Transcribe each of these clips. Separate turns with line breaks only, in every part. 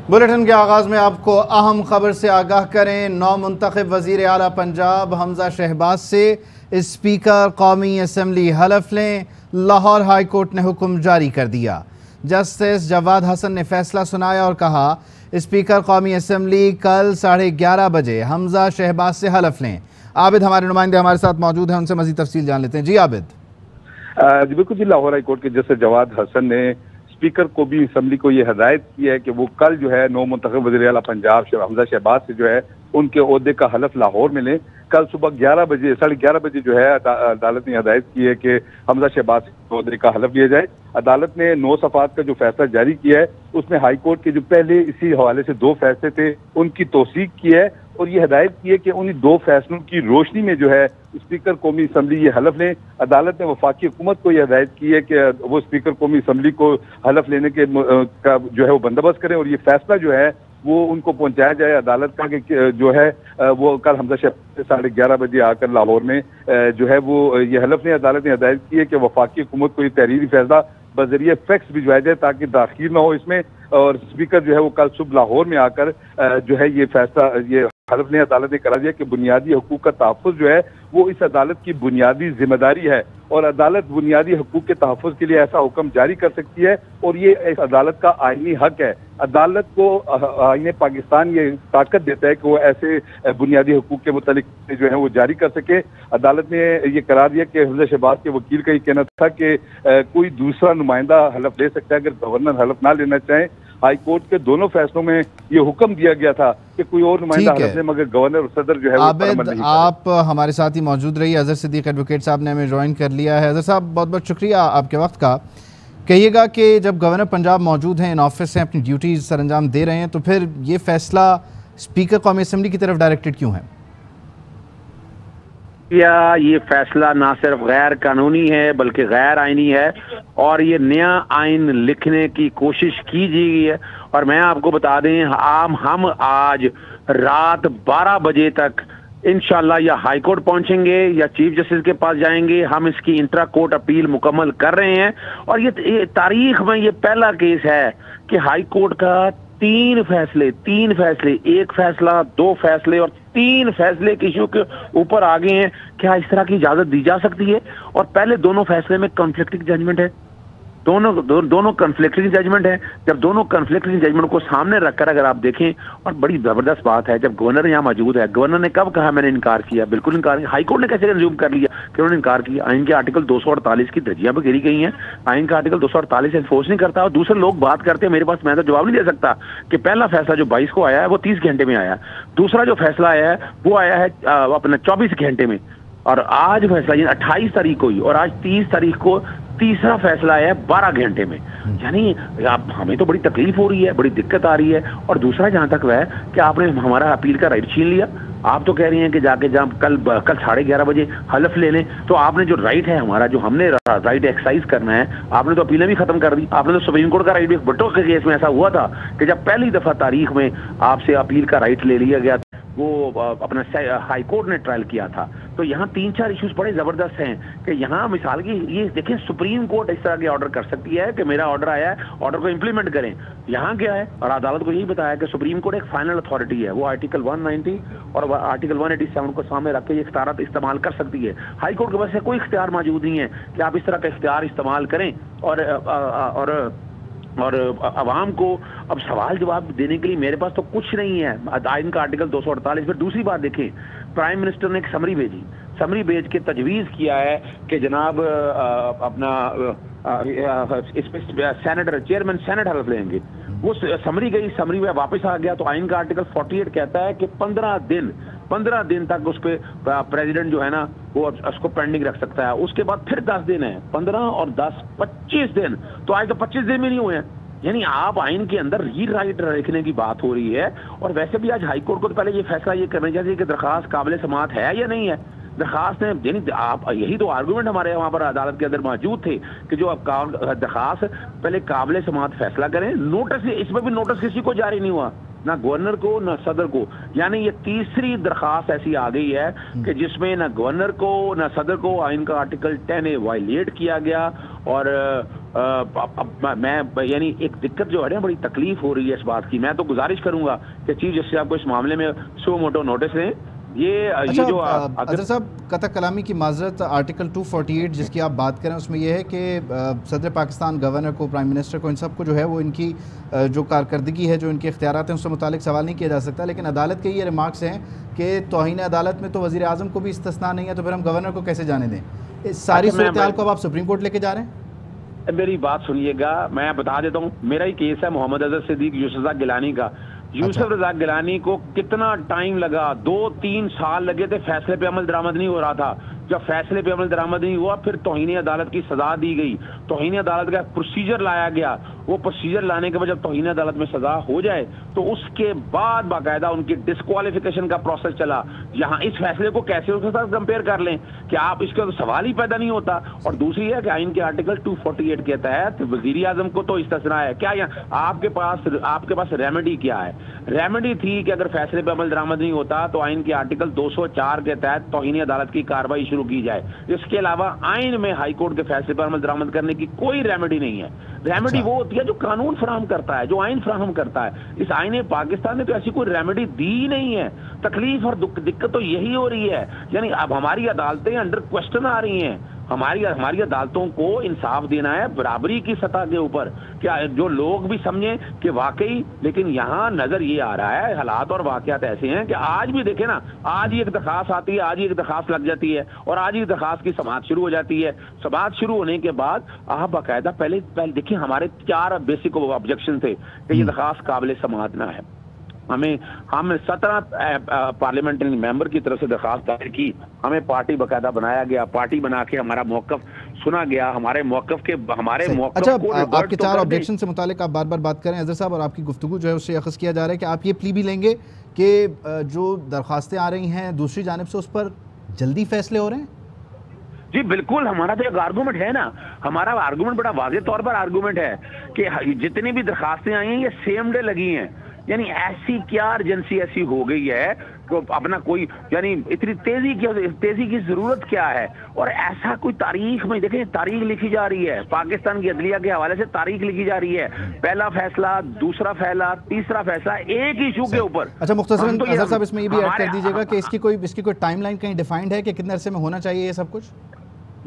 Bulletin کے آغاز میں آپ کو اہم خبر سے آگاہ کریں۔ نو منتخب وزیر اعلیٰ پنجاب حمزہ شہباز سے اسپیکر قومی اسمبلی حلف لیں۔ لاہور ہائی کورٹ نے حکم جاری کر دیا۔ جسٹس جواد حسن نے فیصلہ سنایا اور کہا اسپیکر قومی اسمبلی کل 11:30 بجے حمزہ شہباز سے حلف لیں۔ عابد ہمارے نمائندے ہمارے ساتھ موجود ہیں، ان سے مزید تفصیل جان لیتے ہیں۔ جی عابد۔
بالکل جی، لاہور ہائی کورٹ کے جسٹس جواد حسن نے اسپیکر کو بھی اسمبلی کو یہ ہدایت کی ہے کہ وہ کل جو ہے نو منتخب وزیر اعلیٰ پنجاب حمزہ شہباز سے جو ہے ان کے عہدے کا حلف لاہور میں لیں۔ کل صبح 11:30 بجے جو ہے عدالت نے ہدایت کی ہے کہ حمزہ شہباز کے عہدے کا حلف لیا جائے۔ عدالت نے 9 صفحات کا جو فیصلہ جاری کیا ہے اس میں ہائی کورٹ کے جو پہلے اسی حوالے سے 2 فیصلے تھے ان کی توثیق کی ہے اور یہ ہدایت کی ہے کہ انہی 2 فیصلوں کی روشنی میں جو ہے اسپیکر قومی اسمبلی یہ حلف لیں۔ عدالت نے وفاقی حکومت کو یہ ہدایت کی ہے کہ وہ اسپیکر قومی اسمبلی کو حلف لینے کے کا جو ہے وہ بندوبست کریں اور یہ فیصلہ جو ہے وہ ان کو پہنچایا جائے عدالت کا کہ جو ہے وہ کل حمزہ شہباز سے 11:30 بجے آ کر لاہور میں جو ہے وہ یہ حلف لیں۔ عدالت نے ہدایت کی ہے کہ وفاقی حکومت کو یہ تحریری فیصلہ بذریعہ فیکس بھجوایا جائے تاکہ تاخیر نہ ہو اس میں، اور اسپیکر جو ہے وہ کل صبح لاہور میں آ کر جو ہے یہ فیصلہ یہ حلف نے عدالت نے کرا دیا کہ بنیادی حقوق کا تحفظ جو ہے وہ اس عدالت کی بنیادی ذمہ داری ہے اور عدالت بنیادی حقوق کے تحفظ کے لیے ایسا حکم جاری کر سکتی ہے اور یہ اس عدالت کا آئینی حق ہے۔ عدالت کو آئین پاکستان یہ طاقت دیتا ہے کہ وہ ایسے بنیادی حقوق کے متعلق جو ہے وہ جاری کر سکے۔ عدالت نے یہ قرار دیا کہ حمزہ شہباز کے وکیل کا یہ کہنا تھا کہ کوئی دوسرا نمائندہ حلف لے سکتا ہے اگر گورنر حلف نہ لینا چاہیں۔ ہائی کورٹ کے دونوں فیصلوں میں یہ حکم دیا گیا تھا کہ کوئی اور نمائندہ حلف لے مگر گورنر اور صدر جو ہے وہ پر عمل نہیں کرے۔
آپ ہمارے ساتھ ہی موجود رہی۔ اظہر صدیق ایڈوکیٹ صاحب نے ہمیں جوائن کر لیا ہے۔ اظہر صاحب بہت بہت شکریہ آپ کے وقت کا۔ کہیے گا کہ جب گورنر پنجاب موجود ہیں، ان آفس ہیں، اپنی ڈیوٹیز سر انجام دے رہے ہیں، تو پھر یہ فیصلہ اسپیکر قومی اسمبلی کی طرف ڈائریکٹڈ کیوں ہے؟
یہ فیصلہ نہ صرف غیر قانونی ہے بلکہ غیر آئینی ہے اور یہ نیا آئین لکھنے کی کوشش کی گئی ہے۔ اور میں آپ کو بتا دیں ہم آج رات 12 بجے تک انشاءاللہ یا ہائی کورٹ پہنچیں گے یا چیف جسٹس کے پاس جائیں گے۔ ہم اس کی انٹرا کورٹ اپیل مکمل کر رہے ہیں اور یہ تاریخ میں یہ پہلا کیس ہے کہ ہائی کورٹ کا 3 فیصلے 1 فیصلہ 2 فیصلے اور 3 فیصلے کے ایشو کے اوپر آگے ہیں۔ کیا اس طرح کی اجازت دی جا سکتی ہے؟ اور پہلے دونوں فیصلے میں کنفلکٹنگ ججمنٹ ہے، دونوں کنفلکٹنگ ججمنٹ ہے۔ جب دونوں کنفلکٹنگ ججمنٹ کو سامنے رکھ کر اگر آپ دیکھیں، اور بڑی زبردست بات ہے جب گورنر یہاں موجود ہے، گورنر نے کب کہا میں نے انکار کیا؟ بالکل انکار نہیں۔ ہائی کورٹ نے کیسے کنزیوم کر لیا کہ انہوں نے انکار کیا؟ آئین کے آرٹیکل 248 کی دھجیاں بھی گری گئی ہیں۔ آئین کا آرٹیکل 248 انفورس نہیں کرتا اور دوسرے لوگ بات کرتے ہیں، میرے پاس میں تو جواب نہیں دے سکتا کہ پہلا فیصلہ جو 22 کو آیا ہے وہ 30 گھنٹے میں آیا، دوسرا جو فیصلہ آیا ہے وہ آیا ہے اپنا 24 گھنٹے میں، اور آج فیصلہ یعنی 28 تاریخ کو ہی، اور آج 30 تاریخ کو تیسرا فیصلہ آیا ہے 12 گھنٹے میں۔ یعنی ہمیں تو بڑی تکلیف ہو رہی ہے، بڑی دقت آ رہی ہے۔ اور دوسرا جہاں تک وہ ہے کہ آپ نے ہمارا اپیل کا رائٹ چھین لیا۔ آپ تو کہہ رہی ہیں کہ جا کے جب کل 11:30 بجے حلف لے لیں، تو آپ نے جو رائٹ ہے ہمارا، جو ہم نے رائٹ ایکسرسائز کرنا ہے، آپ نے تو اپیلیں بھی ختم کر دی۔ آپ نے تو سپریم کورٹ کا رائٹ بھی، بٹو کے کیس میں ایسا ہوا تھا کہ جب پہلی دفعہ تاریخ میں آپ سے اپیل کا رائٹ لے لیا گیا، وہ اپنا ہائی کورٹ نے ٹرائل کیا تھا۔ تو یہاں 3-4 ایشوز بڑے زبردست ہیں کہ یہاں مثال کی یہ دیکھیں، سپریم کورٹ اس طرح کے آرڈر کر سکتی ہے کہ میرا آرڈر آیا ہے، آرڈر کو امپلیمنٹ کریں۔ یہاں کیا ہے، اور عدالت کو یہی بتایا کہ سپریم کورٹ ایک فائنل اتھارٹی ہے، وہ آرٹیکل 190 اور آرٹیکل 187 کو سامنے رکھ کے یہ اختیارات استعمال کر سکتی ہے۔ ہائی کورٹ کے پاس کوئی اختیار موجود نہیں ہے کہ آپ اس طرح کا اختیار استعمال کریں اور عوام کو اب سوال جواب دینے کے لیے میرے پاس تو کچھ نہیں ہے۔ آئین کا آرٹیکل 248۔ پھر دوسری بات دیکھیں، پرائم منسٹر نے ایک سمری بھیج کے تجویز کیا ہے کہ جناب اپنا اس پہ سینیٹر چیئرمین سینٹ حلف لیں گے۔ وہ سمری گئی، سمری میں واپس آ گیا تو آئین کا آرٹیکل 48 کہتا ہے کہ 15 دن تک اس پہ پریزیڈنٹ جو ہے نا وہ اس کو پینڈنگ رکھ سکتا ہے۔ اس کے بعد پھر 10 دن ہے، 15 اور 10 25 دن، تو آج تو 25 دن بھی نہیں ہوئے ہیں۔ یعنی آپ آئین کے اندر ری رائٹ لکھنے کی بات ہو رہی ہے۔ اور ویسے بھی آج ہائی کورٹ کو تو پہلے یہ فیصلہ یہ کرنا چاہیے کہ درخواست قابل سماعت ہے یا نہیں ہے۔ درخواست نے یعنی آپ یہی تو آرگومنٹ ہمارے وہاں پر عدالت کے اندر موجود تھے کہ جو اب درخواست پہلے قابل سماعت فیصلہ کریں۔ نوٹس، اس میں بھی نوٹس کسی کو جاری نہیں ہوا، نہ گورنر کو نہ صدر کو۔ یعنی یہ تیسری درخواست ایسی آ گئی ہے کہ جس میں نہ گورنر کو نہ صدر کو آئین کا آرٹیکل 10A وائلیٹ کیا گیا میں یعنی ایک دقت جو ہے نا بڑی تکلیف ہو رہی ہے اس بات کی. میں تو گزارش کروں گا کہ چیف جسٹس آپ کو اس معاملے میں سو موٹو نوٹس لیں. یہ جو
اظہر صاحب قطع کلامی کی معذرت, آرٹیکل 248 جس کی آپ بات کریں اس میں یہ ہے کہ صدر پاکستان, گورنر کو, پرائم منسٹر کو, ان سب کو جو ہے وہ ان کی جو کارکردگی ہے, جو ان کے اختیارات ہیں اس سے متعلق سوال نہیں کیا جا سکتا. لیکن عدالت کے یہ ریمارکس ہیں کہ توہین عدالت میں تو وزیر اعظم کو بھی استثناء نہیں ہے, تو پھر ہم گورنر کو کیسے جانے دیں؟ اس ساری صورتحال کو اب آپ سپریم کورٹ لے کے جا رہے ہیں؟
میری بات سنیے گا, میں بتا دیتا ہوں. میرا ہی کیس ہے محمد اظہر صدیق یوسف رضا گیلانی کا. یوسف رضا گیلانی کو کتنا ٹائم لگا, 2-3 سال لگے تھے, فیصلے پہ عمل درآمد نہیں ہو رہا تھا. جب فیصلے پہ عمل درآمد نہیں ہوا پھر توہین عدالت کی سزا دی گئی. توہین عدالت کا پروسیجر لایا گیا. وہ پروسیجر لانے کے بعد جب توہین عدالت میں سزا ہو جائے تو اس کے بعد باقاعدہ ان کی ڈسکوالیفیکیشن کا پروسیس چلا. یہاں اس فیصلے کو کیسے اس کے ساتھ کمپیئر کر لیں کہ آپ اس کا سوال ہی پیدا نہیں ہوتا. اور دوسری ہے کہ آئین کے آرٹیکل 248 کے تحت وزیر اعظم کو تو استثناء ہے. کیا یہاں آپ کے پاس ریمیڈی کیا ہے؟ ریمیڈی تھی کہ اگر فیصلے پہ عمل درآمد نہیں ہوتا تو آئین کے آرٹیکل 204 کے تحت توہین عدالت کی کارروائی شروع کی جائے. اس کے علاوہ آئین میں ہائی کورٹ کے فیصلے پر عمل درآمد کرنے کی کوئی ریمیڈی نہیں ہے. ریمیڈی وہ ہوتی ہے جو قانون فراہم کرتا ہے, جو آئین فراہم کرتا ہے. اس آئین پاکستان نے تو ایسی کوئی ریمیڈی دی نہیں ہے. تکلیف اور دقت تو یہی ہو رہی ہے. یعنی اب ہماری عدالتیں انڈر کوسچن آ رہی ہیں. ہماری عدالتوں کو انصاف دینا ہے برابری کی سطح کے اوپر, کیا جو لوگ بھی سمجھیں کہ واقعی. لیکن یہاں نظر یہ آ رہا ہے, حالات اور واقعات ایسے ہیں کہ آج بھی دیکھیں نا, آج ہی ایک درخواست آتی ہے, آج ہی ایک درخواست لگ جاتی ہے اور آج ہی درخواست کی سماعت شروع ہو جاتی ہے. سماعت شروع ہونے کے بعد آپ باقاعدہ پہلے دیکھیں ہمارے 4 بیسک آبجیکشن تھے کہ یہ درخواست قابل سماعت نہ ہے. ہم 17 پارلیمنٹری ممبر کی طرف سے درخواست دائر کی. ہمیں پارٹی باقاعدہ بنایا گیا, پارٹی بنا کے ہمارا موقف سنا گیا. ہمارے موقف
اچھا, آپ کے 4 آبجیکشن سے متعلق آپ بار بار بات کریں اظہر صاحب, اور آپ کی گفتگو جو ہے اس سے اخذ کیا جا رہا ہے کہ آپ یہ پلی بھی لیں گے کہ جو درخواستیں آ رہی ہیں دوسری جانب سے اس پر جلدی فیصلے ہو رہے ہیں؟
جی بالکل, ہمارا تو ایک آرگومنٹ ہے نا. ہمارا آرگومنٹ بڑا واضح طور پر آرگومنٹ ہے کہ جتنی بھی درخواستیں آئی ہیں یہ سیم ڈے لگی ہیں. یعنی ایسی کیا ارجنسی ایسی ہو گئی ہے کہ اپنا کوئی, یعنی اتنی تیزی کی ضرورت کیا ہے؟ اور ایسا کوئی تاریخ میں دیکھیں, تاریخ لکھی جا رہی ہے پاکستان کی عدلیہ کے حوالے سے, تاریخ لکھی جا رہی ہے. پہلا فیصلہ, دوسرا فیصلہ, تیسرا فیصلہ ایک ایشو کے اوپر.
اچھا مختصراً اظہر صاحب اس میں یہ بھی ایڈ کر دیجیے گا کہ اس کی کوئی ٹائم لائن کہیں ڈیفائنڈ ہے کہ کتنے عرصے میں ہونا چاہیے یہ سب کچھ؟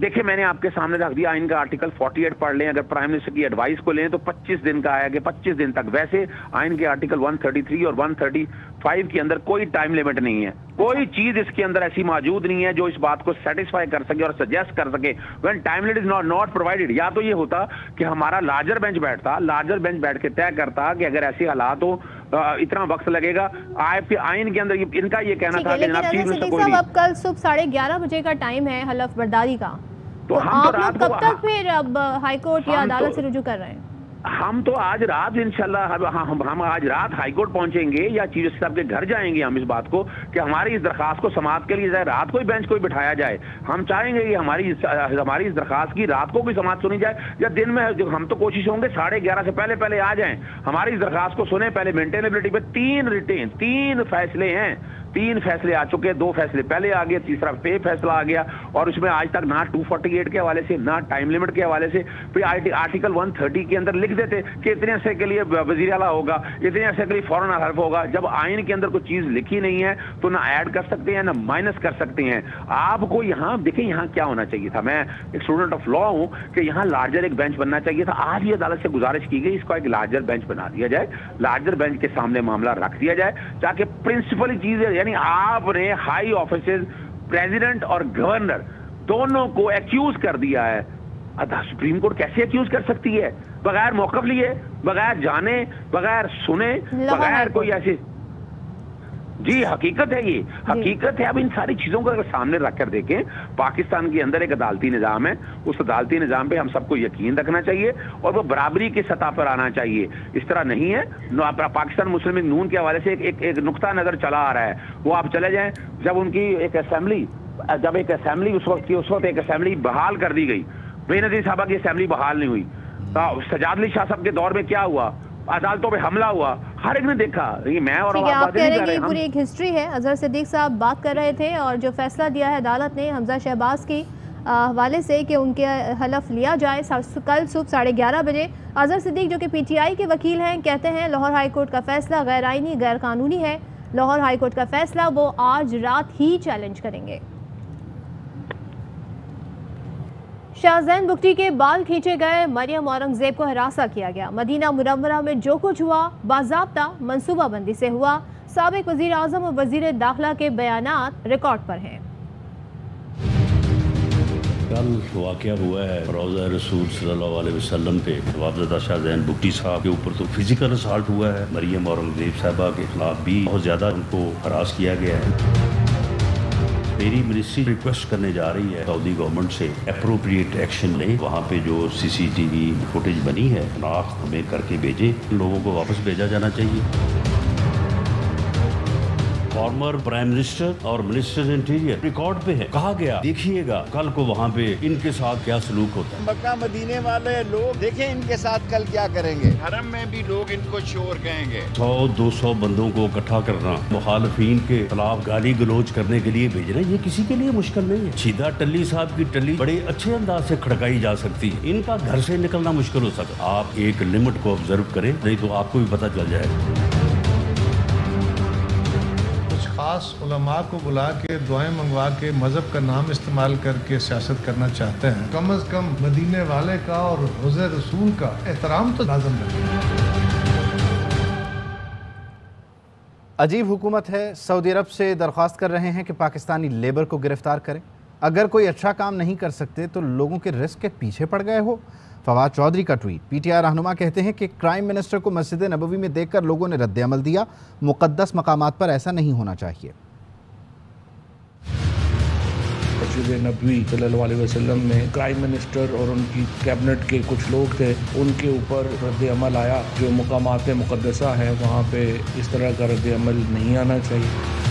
دیکھیں میں نے آپ کے سامنے رکھ دیا, آئین کا آرٹیکل 48 پڑھ لیں, اگر پرائم منسٹر کی ایڈوائس کو لیں تو 25 دن کا ہے کہ 25 دن تک. ویسے آئین کے آرٹیکل 133 اور 135 کے اندر کوئی ٹائم لیمٹ نہیں ہے. کوئی چیز اس کے اندر ایسی موجود نہیں ہے جو اس بات کو سیٹسفائی کر سکے اور سجیسٹ کر سکے. When time limit is not provided, یا تو یہ ہوتا کہ ہمارا لارجر بینچ بیٹھ کے طے کرتا کہ اگر ایسی حالات ہو اتنا وقت لگے گا. آئین کے اندر ان کا یہ کہنا تھا کہ جناب چیف منسٹر کوئی نہیں.
اب کل صبح 11:30 بجے کا ٹائم ہے حلف برداری کا, تو آپ لوگ کب تک پھر اب ہائی کورٹ یا عدالت سے رجوع کر رہے ہیں؟
ہم تو آج رات انشاءاللہ ہم آج رات ہائی کورٹ پہنچیں گے یا چیف جسٹس صاحب کے گھر جائیں گے. ہم اس بات کو کہ ہماری اس درخواست کو سماعت کے لیے جائے, رات کو ہی بینچ کو بٹھایا جائے. ہم چاہیں گے کہ ہماری اس درخواست کی رات کو بھی سماعت سنی جائے یا دن میں. ہم تو کوشش ہوں گے 11:30 سے پہلے آ جائیں, ہماری اس درخواست کو سنیں. پہلے مینٹینیبلٹی پہ 3 فیصلے ہیں, 3 فیصلے آ چکے, 2 فیصلے پہلے آ گئے, تیسرا پے فیصلہ آ گیا. اور اس میں آج تک نہ 248 کے حوالے سے نہ ٹائم لیمٹ کے حوالے سے. پھر آرٹیکل 130 کے اندر لکھ دیتے کہ اتنے عرصے کے لیے وزیر اعلیٰ ہوگا, اتنے عرصے کے لیے فوراً حلف ہوگا. جب آئین کے اندر کوئی چیز لکھی نہیں ہے تو نہ ایڈ کر سکتے ہیں نہ مائنس کر سکتے ہیں. آپ کو یہاں دیکھیں یہاں کیا ہونا چاہیے تھا, میں ایک اسٹوڈنٹ آف لا ہوں, کہ یہاں لارجر ایک بینچ بننا چاہیے تھا. آج ہی عدالت سے گزارش کی گئی اس کو ایک لارجر بینچ بنا دیا جائے, لارجر بینچ کے سامنے معاملہ رکھ دیا جائے تاکہ پرنسپل چیزیں, یعنی آپ نے ہائی آفیسز پریزیڈنٹ اور گورنر دونوں کو ایکیوز کر دیا ہے. سپریم کورٹ کیسے ایکیوز کر سکتی ہے بغیر موقف لیے, بغیر جانے, بغیر سنے, بغیر کوئی ایسی. جی حقیقت ہے, یہ حقیقت ہے. اب ان ساری چیزوں کو اگر سامنے رکھ کر دیکھیں, پاکستان کے اندر ایک عدالتی نظام ہے, اس عدالتی نظام پہ ہم سب کو یقین رکھنا چاہیے اور وہ برابری کی سطح پر آنا چاہیے. اس طرح نہیں ہے. پاکستان مسلم لیگ نون کے حوالے سے ایک نقطہ نظر چلا آ رہا ہے, وہ آپ چلے جائیں. جب ان کی ایک اسمبلی اس وقت ایک اسمبلی بحال کر دی گئی, بے نظیر صاحبہ کی اسمبلی بحال نہیں ہوئی. سجاد علی شاہ صاحب کے دور میں کیا ہوا, عدالتوں پہ حملہ ہوا, ہر ایک نے دیکھا. میں اور
آپ کہہ رہے ہیں کہ پوری ایک ہسٹری ہے. اظہر صدیق صاحب بات کر رہے تھے اور جو فیصلہ دیا ہے عدالت نے حمزہ شہباز کی حوالے سے کہ ان کے حلف لیا جائے کل صبح 11:30 بجے۔ اظہر صدیق جو کہ پی ٹی آئی کے وکیل ہیں کہتے ہیں لاہور ہائی کورٹ کا فیصلہ غیر آئینی غیر قانونی ہے۔ لاہور ہائی کورٹ کا فیصلہ وہ آج رات ہی چیلنج کریں گے۔ شاہزین بگٹی کے بال کھینچے گئے، مریم اورنگزیب کو ہراساں کیا گیا۔ مدینہ منورہ میں جو کچھ ہوا باضابطہ منصوبہ بندی سے ہوا۔ سابق وزیر اعظم اور وزیر داخلہ کے بیانات ریکارڈ پر ہیں۔
کل واقعہ ہوا ہے روضہ رسول صلی اللہ علیہ وسلم پہ نوابزادہ شاہزین بگٹی صاحب کے اوپر تو فزیکل اسالٹ ہوا ہے۔ مریم اورنگزیب صاحبہ کے خلاف بھی بہت زیادہ ان کو ہراس کیا گیا ہے۔ میری منسٹری ریکویسٹ کرنے جا رہی ہے سعودی گورنمنٹ سے اپروپریٹ ایکشن لیں، وہاں پہ جو سی سی ٹی وی فوٹیج بنی ہے شناخت ہمیں کر کے بھیجیں، لوگوں کو واپس بھیجا جانا چاہیے۔ فارمر پرائم منسٹر اور منسٹر انٹیریئر ریکارڈ پہ ہے، کہا گیا دیکھیے گا کل کو وہاں پہ ان کے ساتھ کیا سلوک ہوتا ہے۔
مکہ مدینے والے لوگ دیکھیں ان کے ساتھ کل کیا کریں گے، حرم میں بھی لوگ ان کو چور کہیں گے۔
100-200 بندوں کو اکٹھا کرنا، مخالفین کے خلاف گالی گلوچ کرنے کے لیے بھیجنا، یہ کسی کے لیے مشکل نہیں ہے۔ سیدھا ٹلی صاحب کی ٹلی بڑے اچھے انداز سے کھڑکائی جا سکتی، ان کا گھر سے نکلنا مشکل ہو سکتا۔ آپ ایک لمٹ کو آبزرو کریں، نہیں تو آپ کو بھی پتہ چل جائے گا۔
خاص علماء کو بلا کے دعائیں منگوا کے مذہب کا نام استعمال کر کے سیاست کرنا چاہتے ہیں، کم از کم مدینے والے کا اور روضہ رسول کا احترام تو لازم ہے۔
عجیب حکومت ہے، سعودی عرب سے درخواست کر رہے ہیں کہ پاکستانی لیبر کو گرفتار کریں۔ اگر کوئی اچھا کام نہیں کر سکتے تو لوگوں کے رزق کے پیچھے پڑ گئے ہو۔ فواد چودھری کا ٹویٹ۔ پی ٹی آئی رہنما کہتے ہیں کہ کرائم منسٹر کو مسجد نبوی میں دیکھ کر لوگوں نے رد عمل دیا، مقدس مقامات پر ایسا نہیں ہونا چاہیے۔
مسجد نبوی صلی اللہ علیہ وسلم میں کرائم منسٹر اور ان کی کیبنٹ کے کچھ لوگ تھے، ان کے اوپر رد عمل آیا۔ جو مقامات مقدسہ ہیں وہاں پہ اس طرح کا رد عمل نہیں آنا چاہیے۔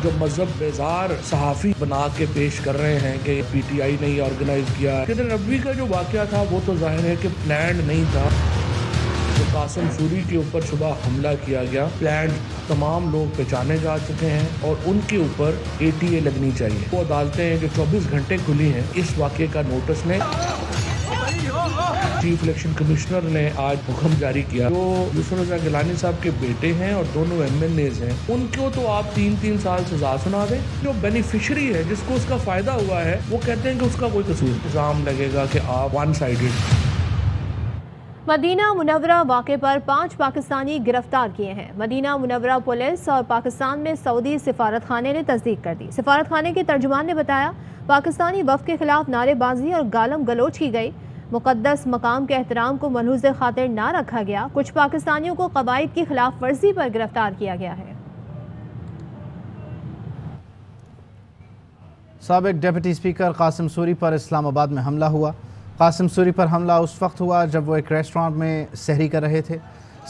جو مذہب بیزار صحافی بنا کے پیش کر رہے ہیں کہ پی ٹی آئی نے آرگنائز کیا، مسجد نبوی کا جو واقعہ تھا وہ تو ظاہر ہے کہ پلانڈ نہیں تھا۔ جو قاسم سوری کے اوپر صبح حملہ کیا گیا، پلانڈ تمام لوگ پہچانے جا چکے ہیں اور ان کے اوپر ATA لگنی چاہیے۔ وہ عدالتیں جو 24 گھنٹے کھلی ہیں، اس واقعے کا نوٹس نے چیف الیکشن کمشنر نے آج حکم جاری کیا۔ جو یوسف رضا گیلانی صاحب کے بیٹے ہیں اور دونوں MLAs ہیں، ان کو تو آپ 3 سال سزا سنا دیں۔ جو بینیفیشری ہے جس کو اس کا فائدہ ہوا ہے، وہ کہتے ہیں کہ اس کا کوئی قصور نہیں۔ الزام لگے گا کہ آپ ون سائیڈڈ۔
مدینہ منورہ واقعے پر 5 پاکستانی گرفتار کیے ہیں۔ مدینہ منورہ پولیس اور پاکستان میں سعودی سفارت خانے نے تصدیق کر دی۔ سفارت خانے کے ترجمان نے بتایا پاکستانی وفد کے خلاف نعرے بازی اور گالم گلوچ کی گئی۔ مقدس مقام کے احترام کو ملحوظ خاطر نہ رکھا گیا۔ کچھ پاکستانیوں کو قواعد کی خلاف ورزی پر گرفتار کیا گیا ہے۔
سابق ڈپٹی اسپیکر قاسم سوری پر اسلام آباد میں حملہ ہوا۔ قاسم سوری پر حملہ اس وقت ہوا جب وہ ایک ریسٹورانٹ میں سحری کر رہے تھے۔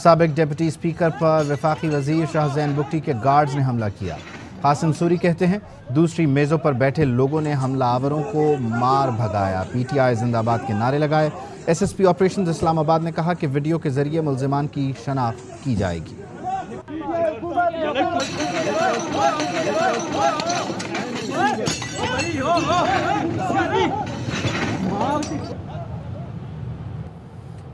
سابق ڈپٹی اسپیکر پر وفاقی وزیر شاہزین بگٹی کے گارڈز نے حملہ کیا۔ قاسم سوری کہتے ہیں دوسری میزوں پر بیٹھے لوگوں نے حملہ آوروں کو مار بھگایا، پی ٹی آئی زندہ باد کے نعرے لگائے۔ SSP آپریشنز اسلام آباد نے کہا کہ ویڈیو کے ذریعے ملزمان کی شناخت کی جائے گی۔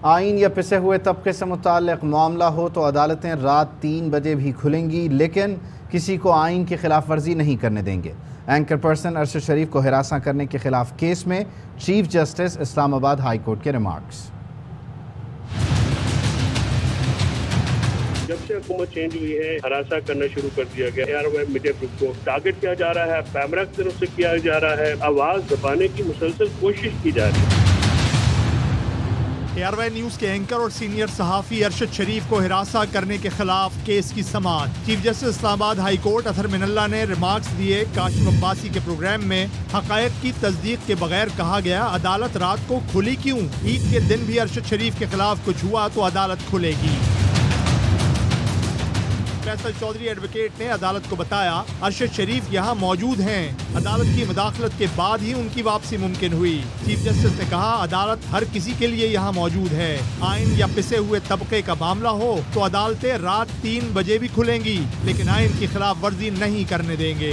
آئین یا پسے ہوئے طبقے سے متعلق معاملہ ہو تو عدالتیں رات 3 بجے بھی کھلیں گی، لیکن کسی کو آئین کی خلاف ورزی نہیں کرنے دیں گے۔ اینکر پرسن ارشد شریف کو ہراساں کرنے کے خلاف کیس میں چیف جسٹس اسلام آباد ہائی کورٹ کے ریمارکس۔
جب سے حکومت چینج ہوئی ہے، ہراساں کرنا شروع کر دیا گیا۔ ARY میڈیا گروپ کو ٹارگٹ کیا جا رہا ہے، پیمرا کی طرف سے کیا جا رہا ہے، آواز دبانے کی مسلسل کوشش کی جا رہی ہے۔
ARY نیوز کے اینکر اور سینئر صحافی ارشد شریف کو ہراساں کرنے کے خلاف کیس کی سماعت۔ چیف جسٹس اسلام آباد ہائی کورٹ اطہر من اللہ نے ریمارکس دیے۔ کاشف عباسی کے پروگرام میں حقائق کی تصدیق کے بغیر کہا گیا عدالت رات کو کھلی کیوں؟ عید کے دن بھی ارشد شریف کے خلاف کچھ ہوا تو عدالت کھلے گی۔ فیصل چودھری ایڈوکیٹ نے عدالت کو بتایا ارشد شریف یہاں موجود ہیں، عدالت کی مداخلت کے بعد ہی ان کی واپسی ممکن ہوئی۔ چیف جسٹس نے کہا عدالت ہر کسی کے لیے یہاں موجود ہے، آئین یا پسے ہوئے طبقے کا معاملہ ہو تو عدالتیں رات 3 بجے بھی کھلیں گی، لیکن آئین کی خلاف ورزی نہیں کرنے دیں گے۔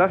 10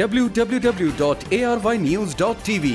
www.arynews.tv।